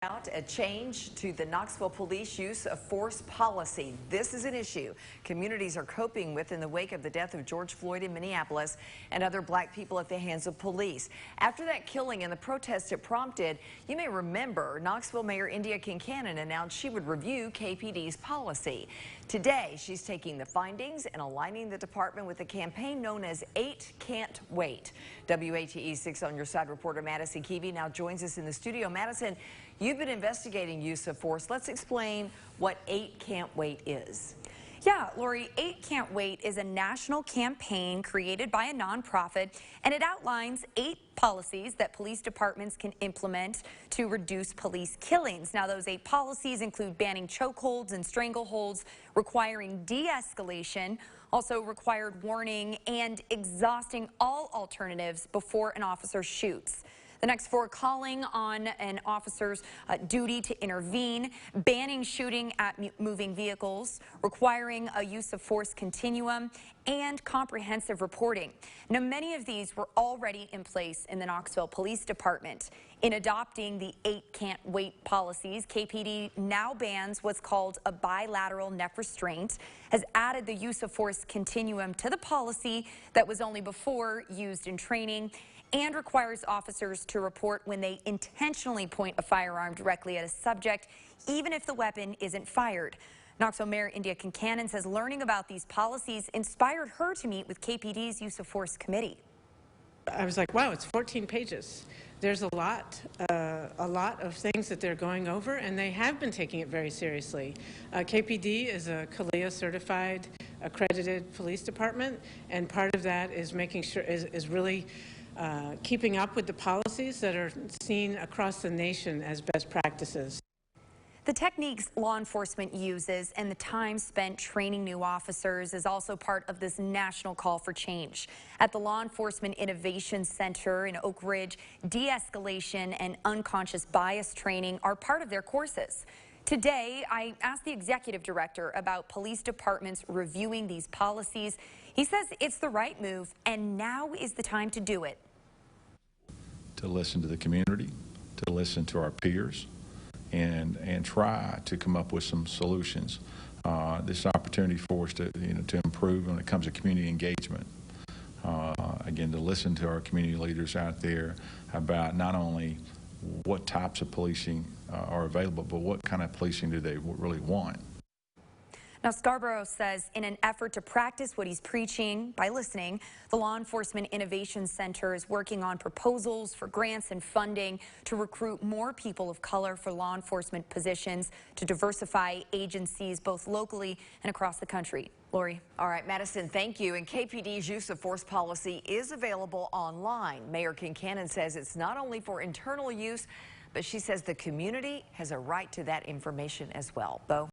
Out a change to the Knoxville police use of force policy. This is an issue communities are coping with in the wake of the death of George Floyd in Minneapolis and other black people at the hands of police. After that killing and the protests it prompted, you may remember Knoxville Mayor India Kincannon announced she would review KPD's policy. Today, she's taking the findings and aligning the department with a campaign known as 8 Can't Wait. WATE 6 on Your Side reporter Madison Keevy now joins us in the studio. Madison, you've been investigating use of force. Let's explain what 8 Can't Wait is. Yeah, Lori, 8 Can't Wait is a national campaign created by a nonprofit, and it outlines 8 policies that police departments can implement to reduce police killings. Now, those 8 policies include banning chokeholds and strangleholds, requiring de-escalation, also required warning, and exhausting all alternatives before an officer shoots. The next 4, calling on an officer's duty to intervene, banning shooting at moving vehicles, requiring a use of force continuum, and comprehensive reporting. Now, many of these were already in place in the Knoxville Police Department. In adopting the 8 Can't Wait policies, KPD now bans what's called a bilateral neck restraint, has added the use of force continuum to the policy that was only before used in training, and requires officers to report when they intentionally point a firearm directly at a subject, even if the weapon isn't fired. Knoxville Mayor India Kincannon says learning about these policies inspired her to meet with KPD's Use of Force Committee. I was like, wow, it's 14 pages. There's a lot of things that they're going over, and they have been taking it very seriously. KPD is a CALEA certified, accredited police department, and part of that is making sure is really keeping up with the policies that are seen across the nation as best practices. The techniques law enforcement uses and the time spent training new officers is also part of this national call for change. At the Law Enforcement Innovation Center in Oak Ridge, de-escalation and unconscious bias training are part of their courses. Today, I asked the executive director about police departments reviewing these policies. He says it's the right move, and now is the time to do it. To listen to the community, to listen to our peers, and try to come up with some solutions. This opportunity for us to improve when it comes to community engagement. Again, to listen to our community leaders out there about not only what types of policing are available, but what kind of policing do they really want. Now, Scarborough says in an effort to practice what he's preaching by listening, the Law Enforcement Innovation Center is working on proposals for grants and funding to recruit more people of color for law enforcement positions, to diversify agencies both locally and across the country. Lori. All right, Madison, thank you. And KPD's use of force policy is available online. Mayor Kincannon says it's not only for internal use, but she says the community has a right to that information as well. Bo?